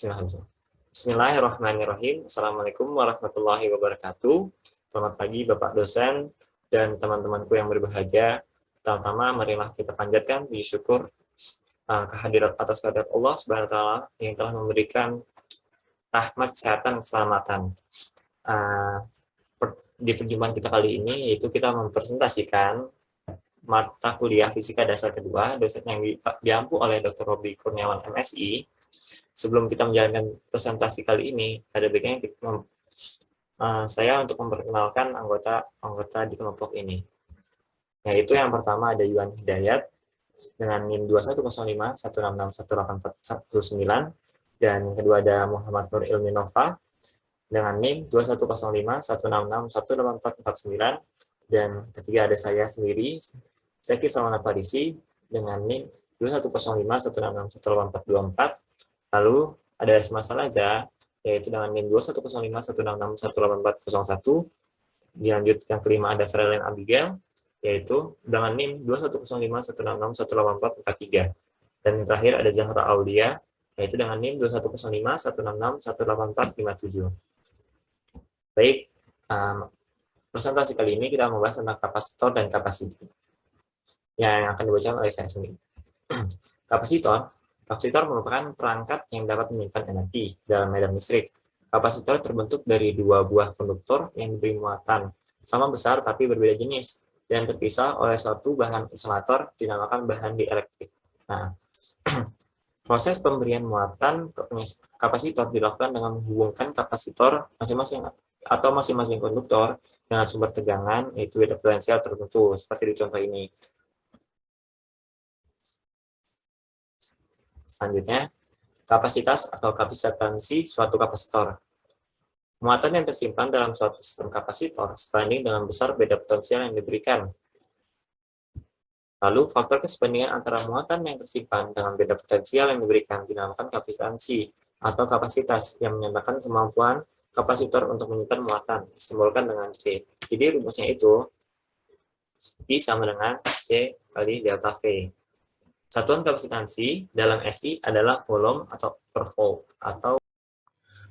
Bismillahirrahmanirrahim. Assalamualaikum warahmatullahi wabarakatuh. Selamat pagi Bapak dosen dan teman-temanku yang berbahagia. Pertama, marilah kita panjatkan puji syukur kehadirat atas kehadirat Allah Subhanahu wa taala yang telah memberikan rahmat, kesehatan, keselamatan. Di perjumpaan kita kali ini yaitu kita mempresentasikan mata kuliah fisika dasar kedua, dosen yang diampu oleh Dr. Robi Kurniawan MSI. Sebelum kita menjalankan presentasi kali ini, ada baiknya saya untuk memperkenalkan anggota di kelompok ini. Yaitu yang pertama ada Yuan Hidayat dengan NIM 210516618419, dan yang kedua ada Muhammad Nur Ilmi Nova dengan NIM 210516618449, dan ketiga ada saya sendiri, Zaki Salman Farisi dengan NIM 210516618424. Lalu ada Asma Salaza, yaitu dengan NIM 210516618401. Dilanjut yang kelima ada Frelin Abigail, yaitu dengan NIM 210516618443. Dan yang terakhir ada Zahra Aulia, yaitu dengan NIM 210516618457. Baik, presentasi kali ini kita membahas tentang kapasitor dan kapasitor yang akan dibacakan oleh saya sendiri. Kapasitor merupakan perangkat yang dapat menyimpan energi dalam medan listrik. Kapasitor terbentuk dari dua buah konduktor yang diberi muatan sama besar tapi berbeda jenis dan terpisah oleh suatu bahan isolator dinamakan bahan dielektrik. Nah, proses pemberian muatan kapasitor dilakukan dengan menghubungkan kapasitor masing-masing konduktor dengan sumber tegangan yaitu beda potensial tertentu seperti di contoh ini. Selanjutnya, kapasitas atau kapasitansi suatu kapasitor. Muatan yang tersimpan dalam suatu sistem kapasitor sebanding dengan besar beda potensial yang diberikan. Lalu, faktor kesebandingan antara muatan yang tersimpan dengan beda potensial yang diberikan dinamakan kapasitansi atau kapasitas yang menyatakan kemampuan kapasitor untuk menyimpan muatan, disimbolkan dengan C. Jadi rumusnya itu I sama dengan C kali delta V. Satuan kapasitansi dalam SI adalah volume atau per volt atau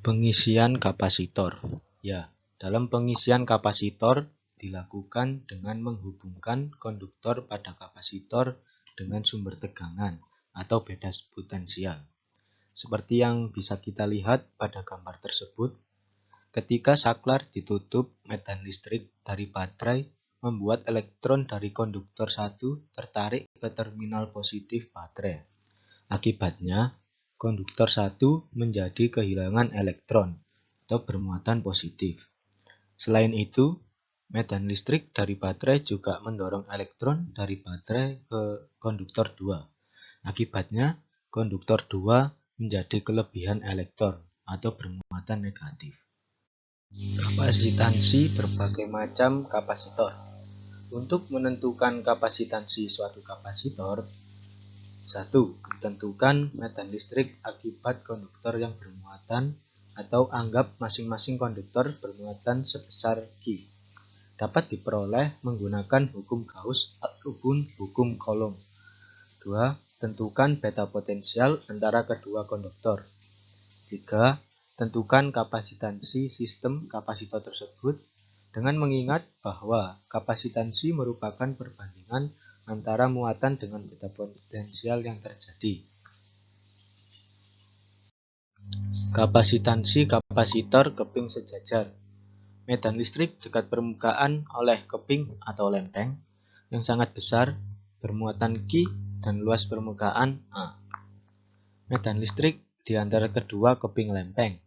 pengisian kapasitor. Ya, dalam pengisian kapasitor dilakukan dengan menghubungkan konduktor pada kapasitor dengan sumber tegangan atau beda potensial. Seperti yang bisa kita lihat pada gambar tersebut, ketika saklar ditutup, medan listrik dari baterai membuat elektron dari konduktor 1 tertarik ke terminal positif baterai. Akibatnya, konduktor 1 menjadi kehilangan elektron atau bermuatan positif. Selain itu, medan listrik dari baterai juga mendorong elektron dari baterai ke konduktor 2. Akibatnya, konduktor 2 menjadi kelebihan elektron atau bermuatan negatif. Kapasitansi berbagai macam kapasitor. Untuk menentukan kapasitansi suatu kapasitor, 1. Tentukan medan listrik akibat konduktor yang bermuatan atau anggap masing-masing konduktor bermuatan sebesar Q. Dapat diperoleh menggunakan hukum Gauss ataupun hukum Coulomb. 2. Tentukan beta potensial antara kedua konduktor. 3. Tentukan kapasitansi sistem kapasitor tersebut dengan mengingat bahwa kapasitansi merupakan perbandingan antara muatan dengan beta potensial yang terjadi. Kapasitansi kapasitor keping sejajar. Medan listrik dekat permukaan oleh keping atau lempeng yang sangat besar bermuatan Q dan luas permukaan A. Medan listrik di antara kedua keping lempeng.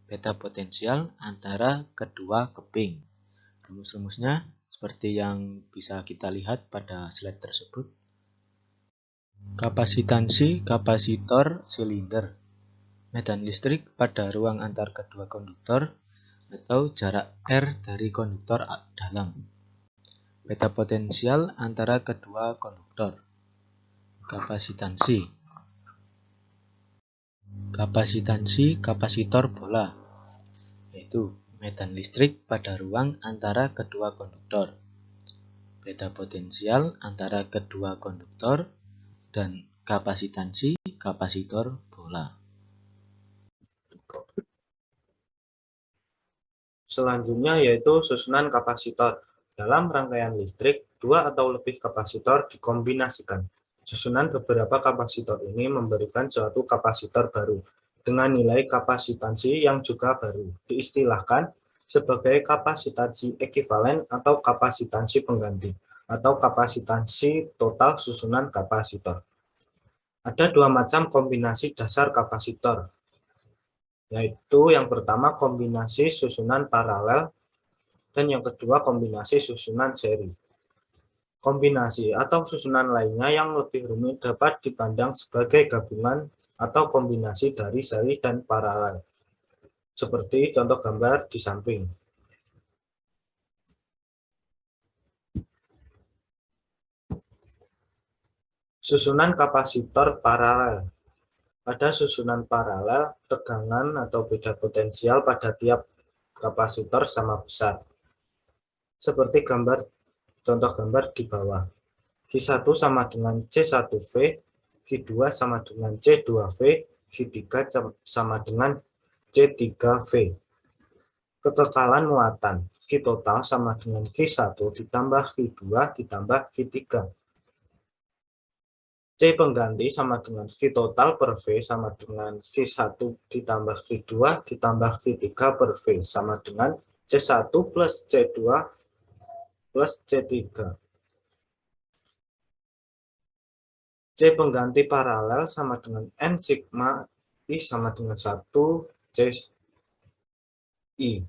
Beta potensial antara kedua keping. Rumus-rumusnya seperti yang bisa kita lihat pada slide tersebut. Kapasitansi kapasitor silinder. Medan listrik pada ruang antar kedua konduktor atau jarak R dari konduktor dalam. Beta potensial antara kedua konduktor. Kapasitansi kapasitor bola, yaitu medan listrik pada ruang antara kedua konduktor, beta potensial antara kedua konduktor, dan kapasitansi kapasitor bola. Selanjutnya yaitu susunan kapasitor. Dalam rangkaian listrik, dua atau lebih kapasitor dikombinasikan. Susunan beberapa kapasitor ini memberikan suatu kapasitor baru dengan nilai kapasitansi yang juga baru. Diistilahkan sebagai kapasitansi ekivalen atau kapasitansi pengganti atau kapasitansi total susunan kapasitor. Ada dua macam kombinasi dasar kapasitor, yaitu yang pertama kombinasi susunan paralel dan yang kedua kombinasi susunan seri. Kombinasi atau susunan lainnya yang lebih rumit dapat dipandang sebagai gabungan atau kombinasi dari seri dan paralel, seperti contoh gambar di samping. Susunan kapasitor paralel. Pada susunan paralel, tegangan atau beda potensial pada tiap kapasitor sama besar. Seperti contoh gambar di bawah. Q1 sama dengan C1V, Q2 sama dengan C2V, Q3 sama dengan C3V. Kekekalan muatan, Q total sama dengan Q1 ditambah Q2 ditambah Q3. C pengganti sama dengan Q total per V sama dengan Q1 ditambah Q2 ditambah Q3 per V sama dengan C1 plus C2 plus C3. C pengganti paralel sama dengan N sigma I sama dengan 1 C I.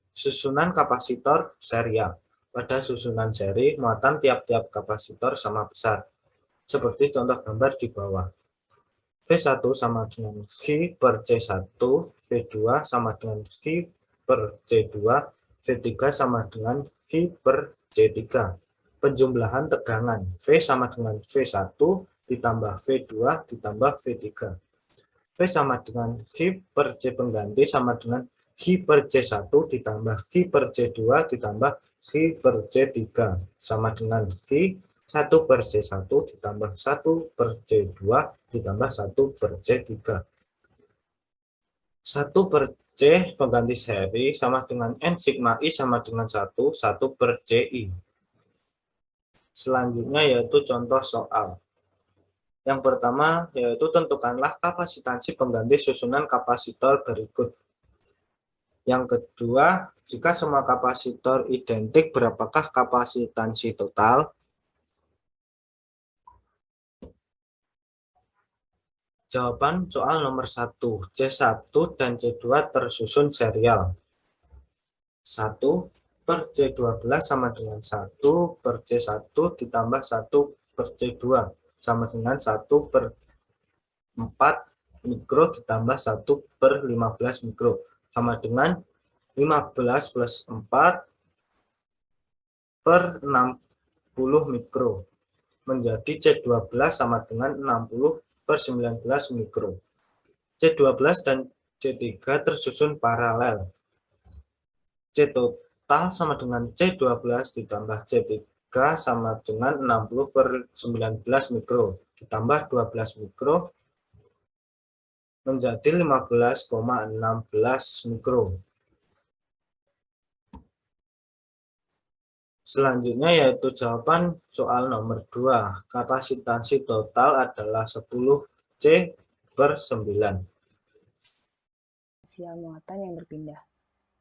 Susunan kapasitor serial. Pada susunan seri, muatan tiap-tiap kapasitor sama besar. Seperti contoh gambar di bawah. V1 sama dengan Q per C1, V2 sama dengan Q per C2, V3 sama dengan Q per C3. Penjumlahan tegangan, V sama dengan V1 ditambah V2 ditambah V3. V sama dengan Q per C pengganti sama dengan Q per C1 ditambah Q per C2 ditambah Q per C3 sama dengan Q 1 per C1 ditambah 1 per C2 ditambah 1 per C3. 1 per C pengganti seri sama dengan N sigma I sama dengan 1 per CI. Selanjutnya yaitu contoh soal. Yang pertama yaitu tentukanlah kapasitansi pengganti susunan kapasitor berikut. Yang kedua, jika semua kapasitor identik, berapakah kapasitansi total? Jawaban soal nomor 1, C1 dan C2 tersusun serial. 1 per C12 sama dengan 1 per C1 ditambah 1 per C2 sama dengan 1 per 4 mikro ditambah 1 per 15 mikro sama dengan 15 plus 4 per 60 mikro menjadi C12 sama dengan 60 per 19 mikro. C12 dan C3 tersusun paralel. C total sama dengan C12 ditambah C3 sama dengan 60 per 19 mikro ditambah 12 mikro menjadi 15,16 mikro. Selanjutnya yaitu jawaban soal nomor 2. Kapasitansi total adalah 10 C per 9. Potensial muatan yang berpindah.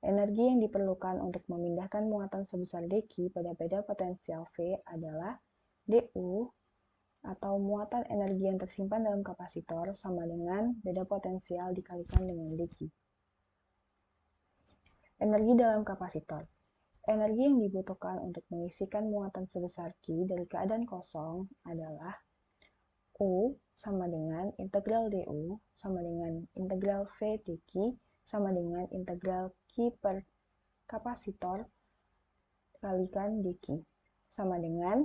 Energi yang diperlukan untuk memindahkan muatan sebesar dq pada beda potensial V adalah dU atau muatan energi yang tersimpan dalam kapasitor sama dengan beda potensial dikalikan dengan dq. Energi dalam kapasitor. Energi yang dibutuhkan untuk mengisikan muatan sebesar Q dari keadaan kosong adalah U sama dengan integral dU sama dengan integral V dq sama dengan integral Q per kapasitor kalikan dq sama dengan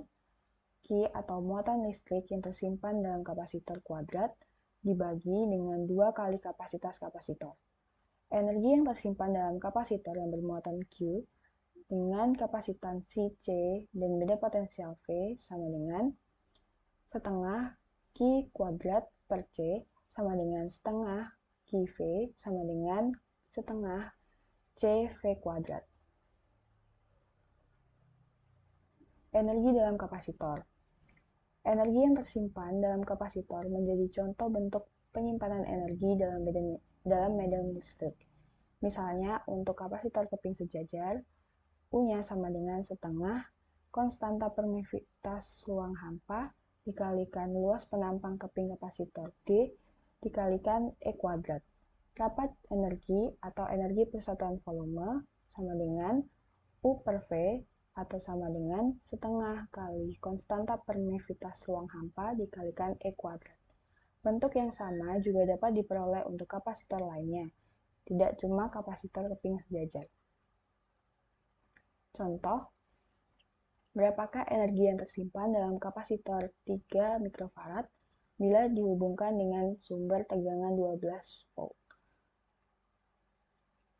Q atau muatan listrik yang tersimpan dalam kapasitor kuadrat dibagi dengan 2 kali kapasitas kapasitor. Energi yang tersimpan dalam kapasitor yang bermuatan Q dengan kapasitansi C dan beda potensial V sama dengan setengah Q kuadrat per C sama dengan setengah QV sama dengan setengah CV². Energi dalam kapasitor. Energi yang tersimpan dalam kapasitor menjadi contoh bentuk penyimpanan energi dalam medan listrik. Misalnya, untuk kapasitor keping sejajar, U-nya sama dengan setengah konstanta permeabilitas ruang hampa dikalikan luas penampang keping kapasitor D dikalikan E². Dapat energi atau energi persatuan volume sama dengan U per V atau sama dengan setengah kali konstanta permeabilitas ruang hampa dikalikan E². Bentuk yang sama juga dapat diperoleh untuk kapasitor lainnya, tidak cuma kapasitor keping sejajar. Contoh, berapakah energi yang tersimpan dalam kapasitor 3 mikrofarad bila dihubungkan dengan sumber tegangan 12 volt?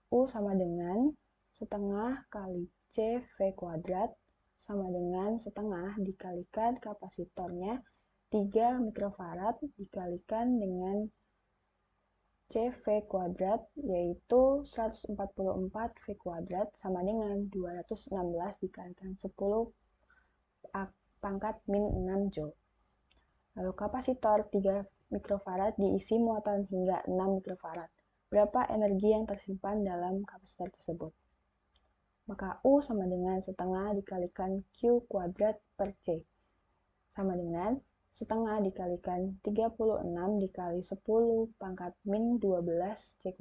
U sama dengan setengah kali CV² sama dengan setengah dikalikan kapasitornya 3 mikrofarad dikalikan dengan CV², yaitu 144 V² sama dengan 216 dikalikan 10 pangkat min 6 Joule. Lalu kapasitor 3 mikrofarad diisi muatan hingga 6 mikrofarad. Berapa energi yang tersimpan dalam kapasitor tersebut? Maka U sama dengan setengah dikalikan Q² per C, sama dengan setengah dikalikan 36 dikali 10 pangkat min 12 C²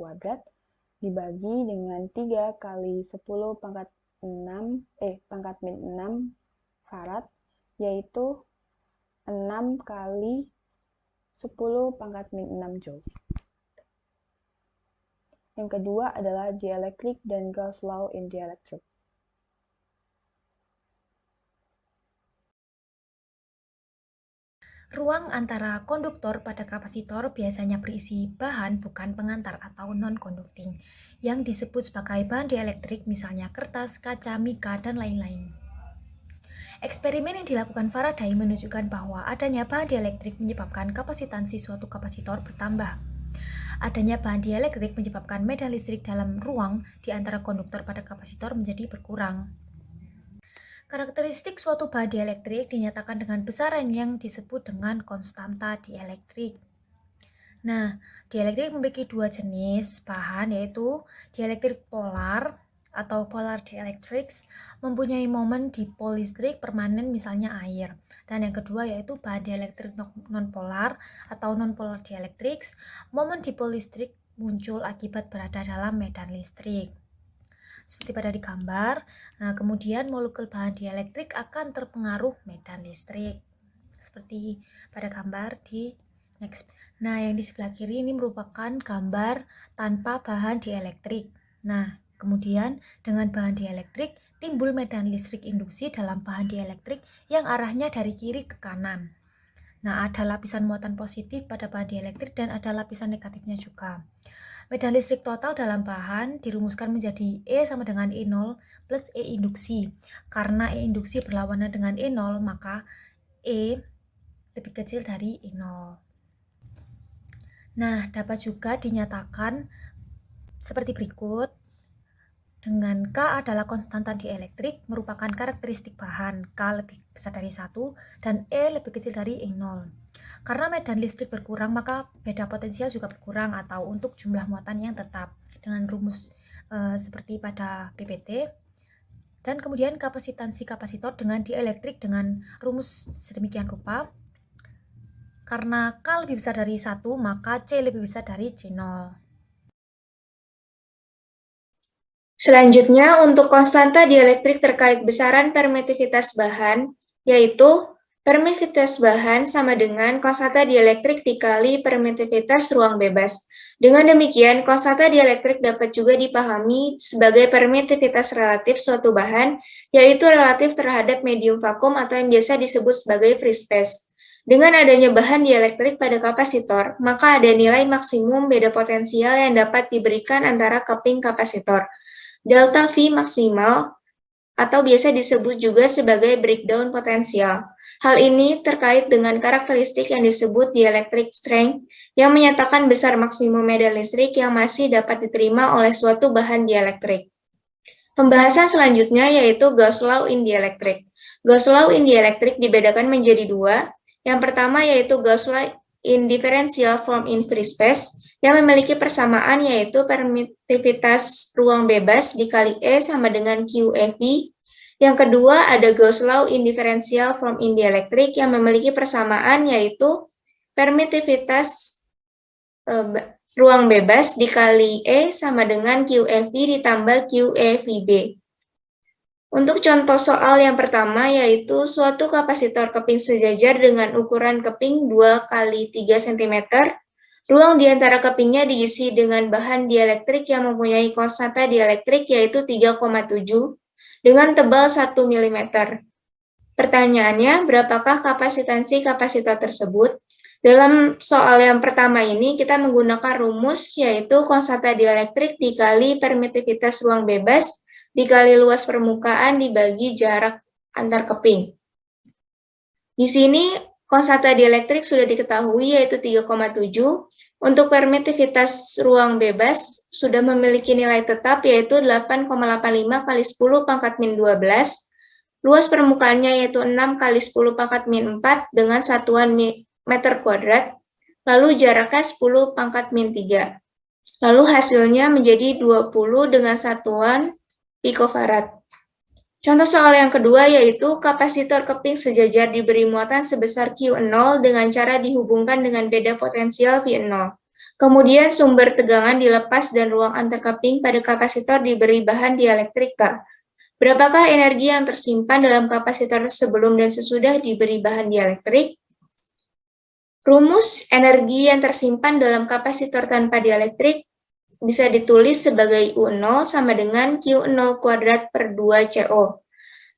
dibagi dengan 3 kali 10 pangkat min 6 farad, yaitu 6 kali 10 pangkat min 6 Joule. Yang kedua adalah dielectric dan Gauss law in dielectric. Ruang antara konduktor pada kapasitor biasanya berisi bahan bukan pengantar atau non-conducting, yang disebut sebagai bahan dielektrik, misalnya kertas, kaca, mika, dan lain-lain. Eksperimen yang dilakukan Faraday menunjukkan bahwa adanya bahan dielektrik menyebabkan kapasitansi suatu kapasitor bertambah. Adanya bahan dielektrik menyebabkan medan listrik dalam ruang di antara konduktor pada kapasitor menjadi berkurang. Karakteristik suatu bahan dielektrik dinyatakan dengan besaran yang disebut dengan konstanta dielektrik. Nah, dielektrik memiliki dua jenis bahan, yaitu dielektrik polar atau polar dielectrics, mempunyai momen dipolistrik permanen, misalnya air. Dan yang kedua yaitu bahan dielektrik nonpolar atau nonpolar dielectrics, momen dipolistrik muncul akibat berada dalam medan listrik. Seperti pada di gambar, kemudian molekul bahan dielektrik akan terpengaruh medan listrik. Seperti pada gambar di next. Nah, yang di sebelah kiri ini merupakan gambar tanpa bahan dielektrik. Nah, kemudian dengan bahan dielektrik timbul medan listrik induksi dalam bahan dielektrik yang arahnya dari kiri ke kanan. Nah, ada lapisan muatan positif pada bahan dielektrik dan ada lapisan negatifnya juga. Medan listrik total dalam bahan dirumuskan menjadi E sama dengan E0 plus E induksi. Karena E induksi berlawanan dengan E0, maka E lebih kecil dari E0. Nah, dapat juga dinyatakan seperti berikut. Dengan K adalah konstanta dielektrik, merupakan karakteristik bahan, K lebih besar dari 1, dan E lebih kecil dari E0. Karena medan listrik berkurang, maka beda potensial juga berkurang atau untuk jumlah muatan yang tetap, dengan rumus seperti pada PPT. Dan kemudian kapasitansi kapasitor dengan dielektrik dengan rumus sedemikian rupa. Karena K lebih besar dari 1, maka C lebih besar dari C0. Selanjutnya, untuk konstanta dielektrik terkait besaran permitivitas bahan, yaitu permitivitas bahan sama dengan konstanta dielektrik dikali permitivitas ruang bebas. Dengan demikian, konstanta dielektrik dapat juga dipahami sebagai permitivitas relatif suatu bahan, yaitu relatif terhadap medium vakum atau yang biasa disebut sebagai free space. Dengan adanya bahan dielektrik pada kapasitor, maka ada nilai maksimum beda potensial yang dapat diberikan antara keping kapasitor. Delta V maksimal atau biasa disebut juga sebagai breakdown potensial. Hal ini terkait dengan karakteristik yang disebut dielectric strength yang menyatakan besar maksimum medan listrik yang masih dapat diterima oleh suatu bahan dielektrik. Pembahasan selanjutnya yaitu Gauss Law in Dielectric. Gauss Law in Dielectric dibedakan menjadi dua. Yang pertama yaitu Gauss Law in Differential Form in Free Space, yang memiliki persamaan yaitu permitivitas ruang bebas dikali E sama dengan QeV. Yang kedua ada Gauss Law in Differential Form in Dielectric yang memiliki persamaan yaitu permitivitas ruang bebas dikali E sama dengan QeV ditambah QeVB. Untuk contoh soal yang pertama yaitu suatu kapasitor keping sejajar dengan ukuran keping 2 x 3 cm. Ruang di antara kepingnya diisi dengan bahan dielektrik yang mempunyai konstanta dielektrik yaitu 3,7 dengan tebal 1 mm. Pertanyaannya, berapakah kapasitansi kapasitor tersebut? Dalam soal yang pertama ini kita menggunakan rumus yaitu konstanta dielektrik dikali permitivitas ruang bebas dikali luas permukaan dibagi jarak antar keping. Di sini konstanta dielektrik sudah diketahui yaitu 3,7. Untuk permitivitas ruang bebas sudah memiliki nilai tetap yaitu 8,85 kali 10 pangkat min 12. Luas permukaannya yaitu 6 kali 10 pangkat min 4 dengan satuan meter kuadrat, lalu jaraknya 10 pangkat min 3. Lalu hasilnya menjadi 20 dengan satuan pikofarad. Contoh soal yang kedua yaitu kapasitor keping sejajar diberi muatan sebesar Q0 dengan cara dihubungkan dengan beda potensial V0. Kemudian sumber tegangan dilepas dan ruang antar keping pada kapasitor diberi bahan dielektrik K. Berapakah energi yang tersimpan dalam kapasitor sebelum dan sesudah diberi bahan dielektrik? Rumus energi yang tersimpan dalam kapasitor tanpa dielektrik bisa ditulis sebagai U0 sama dengan Q0 kuadrat per 2 CO.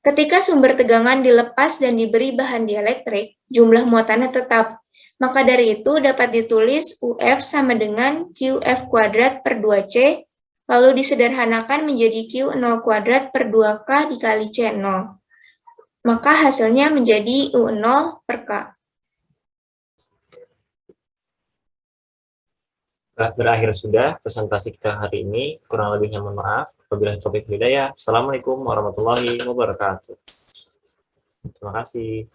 Ketika sumber tegangan dilepas dan diberi bahan dielektrik, jumlah muatannya tetap. Maka dari itu dapat ditulis UF sama dengan QF kuadrat per 2C, lalu disederhanakan menjadi Q0 kuadrat per 2K dikali C0. Maka hasilnya menjadi U0 per K. Berakhir sudah presentasi kita hari ini. Kurang lebihnya mohon maaf. Wabillahi taufiq wal hidayah. Assalamualaikum warahmatullahi wabarakatuh. Terima kasih.